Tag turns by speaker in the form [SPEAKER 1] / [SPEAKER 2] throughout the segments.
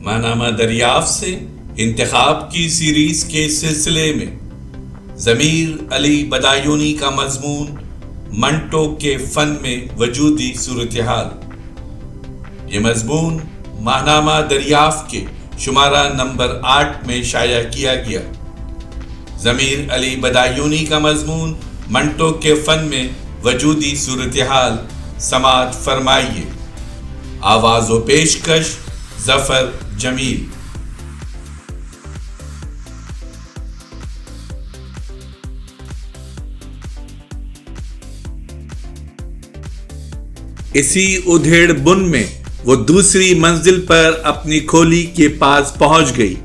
[SPEAKER 1] माहनामा दरियाफ्त से इंतखाब की सीरीज के सिलसिले में ज़मीर अली बदायूनी का मजमून मंटो के फन में वजूदी सूरत हाल। ये मजमून माहनामा दरियाफ्त के शुमारा नंबर 8 में शाया किया गया। ज़मीर अली बदायूनी का मजमून मंटो के फन में वजूदी सूरत हाल समात फरमाइए। आवाज़ व पेशकश ज़फ़र जमील। इसी उधेड़ बुन में वो दूसरी मंजिल पर अपनी खोली के पास पहुंच गई।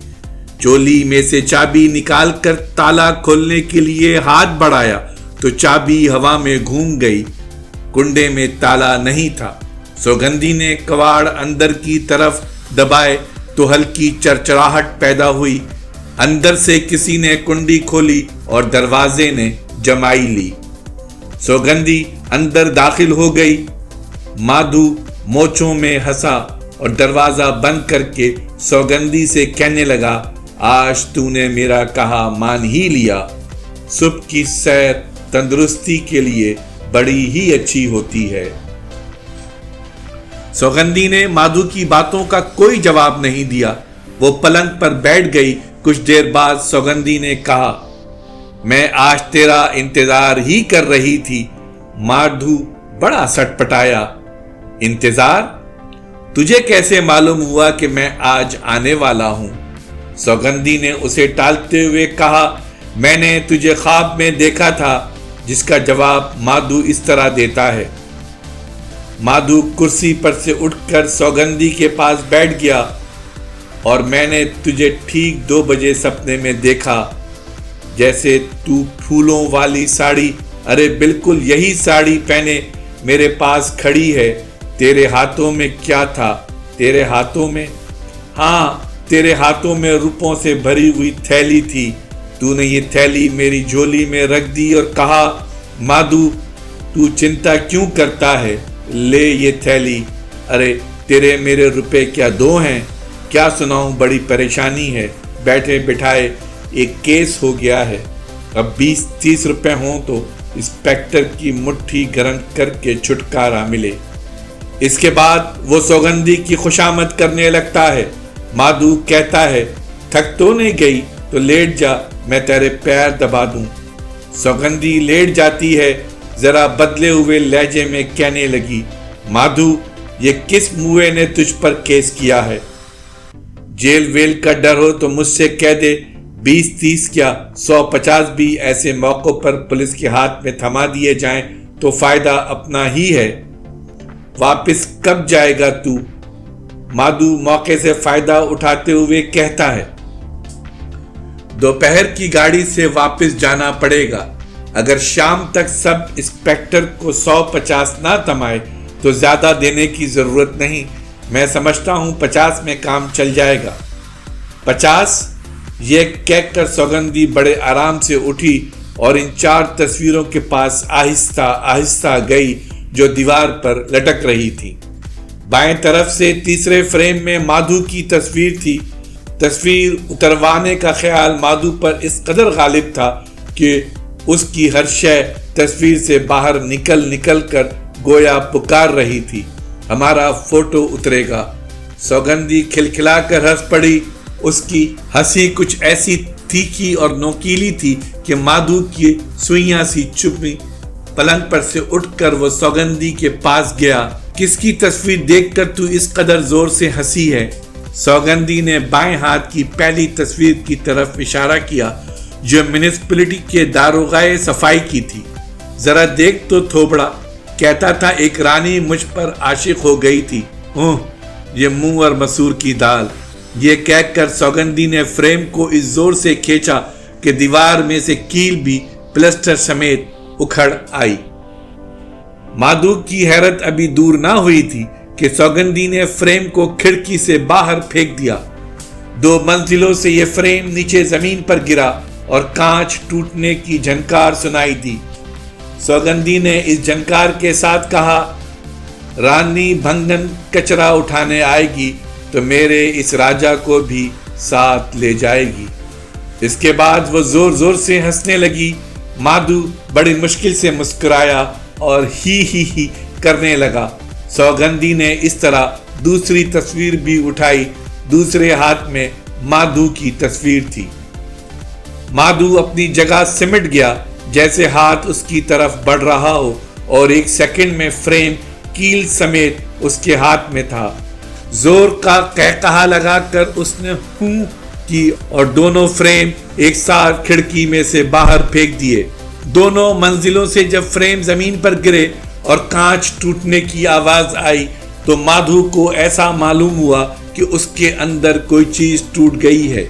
[SPEAKER 1] चोली में से चाबी निकालकर ताला खोलने के लिए हाथ बढ़ाया तो चाबी हवा में घूम गई। कुंडे में ताला नहीं था। सौगंधी ने कवाड़ अंदर की तरफ दबाए तो हल्की चरचराहट पैदा हुई। अंदर से किसी ने कुंडी खोली और दरवाजे ने जमाई ली। सौगंधी अंदर दाखिल हो गई। माधु मोचों में हंसा और दरवाजा बंद करके सौगंधी से कहने लगा, आज तूने मेरा कहा मान ही लिया। सुबह की सैर तंदुरुस्ती के लिए बड़ी ही अच्छी होती है। सौगंधी ने माधु की बातों का कोई जवाब नहीं दिया। वो पलंग पर बैठ गई। कुछ देर बाद सौगंधी ने कहा, मैं आज तेरा इंतजार ही कर रही थी। माधु बड़ा सटपटाया। इंतजार? तुझे कैसे मालूम हुआ कि मैं आज आने वाला हूं? सौगंधी ने उसे टालते हुए कहा, मैंने तुझे ख्वाब में देखा था। जिसका जवाब माधु इस तरह देता है। माधु कुर्सी पर से उठकर सौगंधी के पास बैठ गया। और मैंने तुझे ठीक 2 बजे सपने में देखा। जैसे तू फूलों वाली साड़ी, अरे बिल्कुल यही साड़ी पहने मेरे पास खड़ी है। तेरे हाथों में क्या था? तेरे हाथों में? हाँ, तेरे हाथों में रुपयों से भरी हुई थैली थी। तूने ये थैली मेरी झोली में रख दी और कहा, माधु तू चिंता क्यों करता है, ले ये थैली। अरे तेरे मेरे रुपए क्या 2 हैं? क्या सुनाऊं, बड़ी परेशानी है। बैठे बिठाए एक केस हो गया है। अब 20-30 रुपए हों तो इंस्पेक्टर की मुट्ठी गर्म करके छुटकारा मिले। इसके बाद वो सौगंधी की खुशामद करने लगता है। माधु कहता है, थक तो नहीं गई तो लेट जा, मैं तेरे पैर दबा दूं। सौगंधी लेट जाती है। जरा बदले हुए लहजे में कहने लगी, माधु ये किस मुए ने तुझ पर केस किया है? जेल वेल का डर हो तो मुझसे कह दे। 20-30 क्या 150 भी ऐसे मौकों पर पुलिस के हाथ में थमा दिए जाएं तो फायदा अपना ही है। वापस कब जाएगा तू? माधु मौके से फायदा उठाते हुए कहता है, दोपहर की गाड़ी से वापस जाना पड़ेगा। अगर शाम तक सब इंस्पेक्टर को 150 ना थमाए तो ज्यादा देने की जरूरत नहीं। मैं समझता हूं 50 में काम चल जाएगा। 50? ये कहकर सौगंधी बड़े आराम से उठी और इन 4 तस्वीरों के पास आहिस्ता आहिस्ता गई जो दीवार पर लटक रही थी। बाएं तरफ से तीसरे फ्रेम में माधु की तस्वीर थी। तस्वीर उतरवाने का ख्याल माधु पर इस कदर गालिब था कि उसकी हर शय तस्वीर से बाहर निकल कर गोया पुकार रही थी, हमारा फोटो उतरेगा। सौगंधी खिलखिलाकर हंस पड़ी। उसकी हंसी कुछ ऐसी तीखी और नोकीली थी कि माधु की सुइयां सी चुपी। पलंग पर से उठकर वो सौगंधी के पास गया। किसकी तस्वीर देखकर तू इस कदर जोर से हंसी है? सौगंधी ने बाएं हाथ की पहली तस्वीर की तरफ इशारा किया जो म्युनिसिपैलिटी के दारोगाए सफाई की थी। जरा देख तो थोबड़ा, कहता था एक रानी मुझ पर आशिक हो गई थी। ओह, ये मुंह और मसूर की दाल। ये कहकर सौगंधी ने फ्रेम को इस जोर से खींचा कि दीवार में से कील भी प्लास्टर समेत उखड़ आई। माधु की हैरत अभी दूर ना हुई थी कि सौगंधी ने फ्रेम को खिड़की से बाहर फेंक दिया। 2 मंजिलों से यह फ्रेम नीचे जमीन पर गिरा और कांच टूटने की झनकार सुनाई दी। सौगंधी ने इस झनकार के साथ कहा, रानी भंगन कचरा उठाने आएगी तो मेरे इस राजा को भी साथ ले जाएगी। इसके बाद वो जोर जोर से हंसने लगी। माधु बड़ी मुश्किल से मुस्कुराया और ही करने लगा। सौगंधी ने इस तरह दूसरी तस्वीर भी उठाई। दूसरे हाथ में माधु की तस्वीर थी। माधु अपनी जगह सिमट गया, जैसे हाथ उसकी तरफ बढ़ रहा हो और एक सेकंड में फ्रेम कील समेत उसके हाथ में था। जोर का कहकहा लगाकर उसने हूं की और दोनों फ्रेम एक साथ खिड़की में से बाहर फेंक दिए। दोनों मंजिलों से जब फ्रेम जमीन पर गिरे और कांच टूटने की आवाज आई तो माधु को ऐसा मालूम हुआ कि उसके अंदर कोई चीज टूट गई है।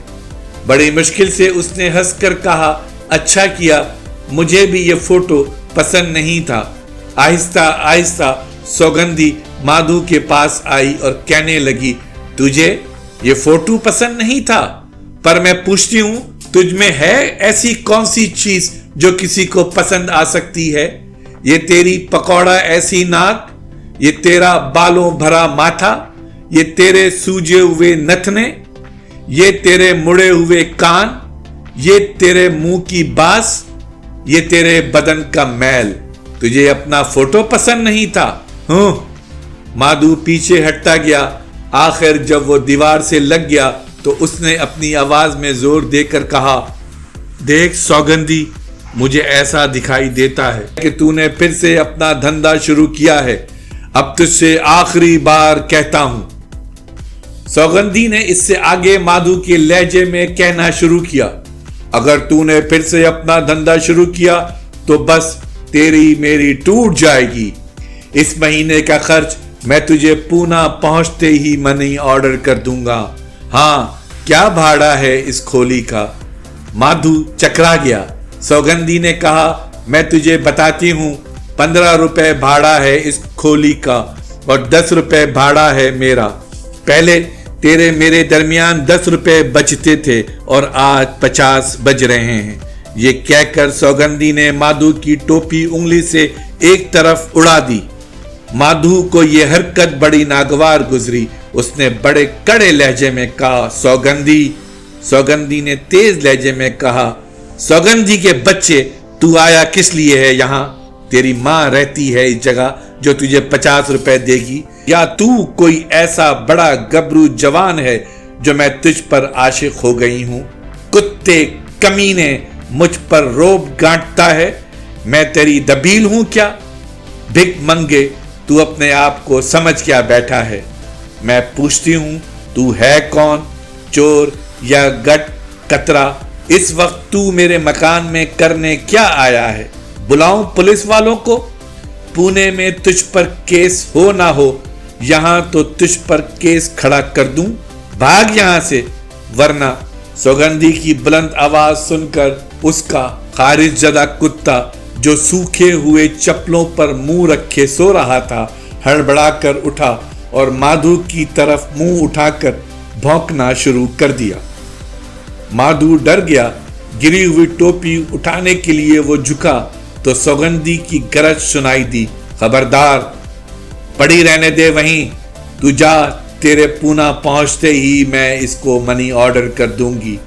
[SPEAKER 1] बड़ी मुश्किल से उसने हंसकर कहा, अच्छा किया, मुझे भी ये फोटो पसंद नहीं था। आहिस्ता आहिस्ता सौगंधी माधु के पास आई और कहने लगी, तुझे ये फोटो पसंद नहीं था, पर मैं पूछती हूं तुझ में है ऐसी कौन सी चीज जो किसी को पसंद आ सकती है? ये तेरी पकौड़ा ऐसी नाक, ये तेरा बालों भरा माथा, ये तेरे सूजे हुए नथने, ये तेरे मुड़े हुए कान, ये तेरे मुंह की बास, ये तेरे बदन का मैल। तुझे अपना फोटो पसंद नहीं था? माधु पीछे हटता गया। आखिर जब वो दीवार से लग गया तो उसने अपनी आवाज में जोर देकर कहा, देख सौगंधी, मुझे ऐसा दिखाई देता है कि तूने फिर से अपना धंधा शुरू किया है। अब तुझसे आखिरी बार कहता हूं। सौगंधी ने इससे आगे माधु के लहजे में कहना शुरू किया, अगर तूने फिर से अपना धंधा शुरू किया तो बस तेरी मेरी टूट जाएगी। इस महीने का खर्च मैं तुझे पूना पहुंचते ही मनी ऑर्डर कर दूंगा। हाँ, क्या भाड़ा है इस खोली का? माधु चकरा गया। सौगंधी ने कहा, मैं तुझे बताती हूँ, 15 रुपए भाड़ा है इस खोली का और 10 रुपए भाड़ा है मेरा। पहले तेरे मेरे दरमियान 10 रुपए बचते थे और आज 50 बज रहे हैं। ये कहकर सौगंधी ने माधु की टोपी उंगली से एक तरफ उड़ा दी। माधु को यह हरकत बड़ी नागवार गुजरी। उसने बड़े कड़े लहजे में कहा, सौगंधी। सौगंधी ने तेज लहजे में कहा, सौगंधी के बच्चे, तू आया किस लिए है यहाँ? तेरी माँ रहती है इस जगह जो तुझे 50 रुपए देगी, या तू कोई ऐसा बड़ा गबरू जवान है जो मैं तुझ पर आशिक हो गई हूँ? कुत्ते कमीने, मुझ पर रोब गांठता है। मैं तेरी दबील हूं क्या? भिख मंगे, तू अपने आप को समझ क्या बैठा है? मैं पूछती हूं, तू है कौन? चोर या गट कतरा? इस वक्त तू मेरे मकान में करने क्या आया है? बुलाऊं पुलिस वालों को? पुणे में तुझ पर केस हो ना हो, यहां तो तुझ पर केस खड़ा कर दूं। भाग यहां से, वरना। सौगंधी की बुलंद आवाज सुनकर उसका खारिजदा कुत्ता जो सूखे हुए चप्पलों पर मुंह रखे सो रहा था, हड़बड़ाकर उठा और माधु की तरफ मुंह उठाकर भौंकना शुरू कर दिया। माधु डर गया। गिरी हुई टोपी उठाने के लिए वो झुका तो सौगंधी की गरज सुनाई दी, खबरदार, पड़ी रहने दे वहीं। तू जा, तेरे पूना पहुंचते ही मैं इसको मनी ऑर्डर कर दूंगी।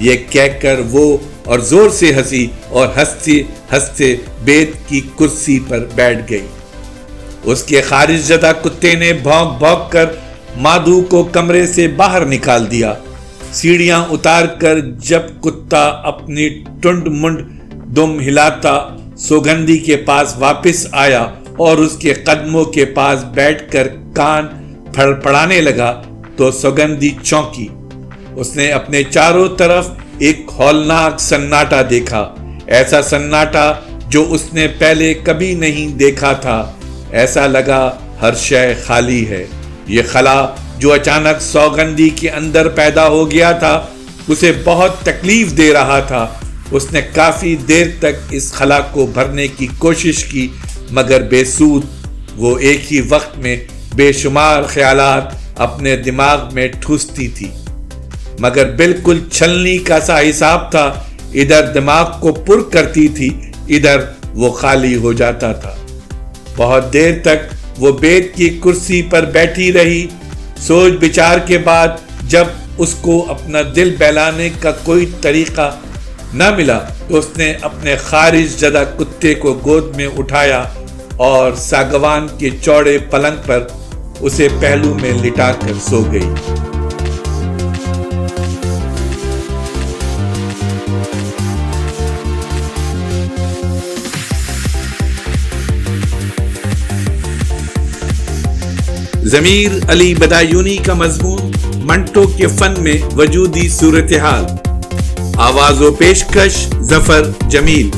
[SPEAKER 1] ये कहकर वो और जोर से हंसी और हंसते हंसते बेत की कुर्सी पर बैठ गई। उसके खारिजदा कुत्ते ने भौंक भौंक कर माधु को कमरे से बाहर निकाल दिया। सीढ़ियां उतार कर जब कुत्ता अपनी टुंड मुंड दुम हिलाता सौगंधी के पास वापस आया और उसके कदमों के पास बैठकर कान फड़फड़ाने लगा तो सौगंधी चौंकी। उसने अपने चारों तरफ एक हौलनाक सन्नाटा देखा, ऐसा सन्नाटा जो उसने पहले कभी नहीं देखा था। ऐसा लगा हर शय खाली है। ये खला जो अचानक सौगंधी के अंदर पैदा हो गया था उसे बहुत तकलीफ दे रहा था। उसने काफी देर तक इस खला को भरने की कोशिश की मगर बेसूद। वो एक ही वक्त में बेशुमार ख्यालात अपने दिमाग में ठूसती थी मगर बिल्कुल छलनी का सा हिसाब था। इधर दिमाग को पुर करती थी, इधर वो खाली हो जाता था। बहुत देर तक वो बेत की कुर्सी पर बैठी रही। सोच विचार के बाद जब उसको अपना दिल बहलाने का कोई तरीका न मिला तो उसने अपने खारिज ज़दा कुत्ते को गोद में उठाया और सागवान के चौड़े पलंग पर उसे पहलू में लिटाकर सो गई। ज़मीर अली बदायूनी का मज़मून मंटो के फन में वजूदी सूरत हाल। आवाज़ व पेशकश ज़फ़र जमील।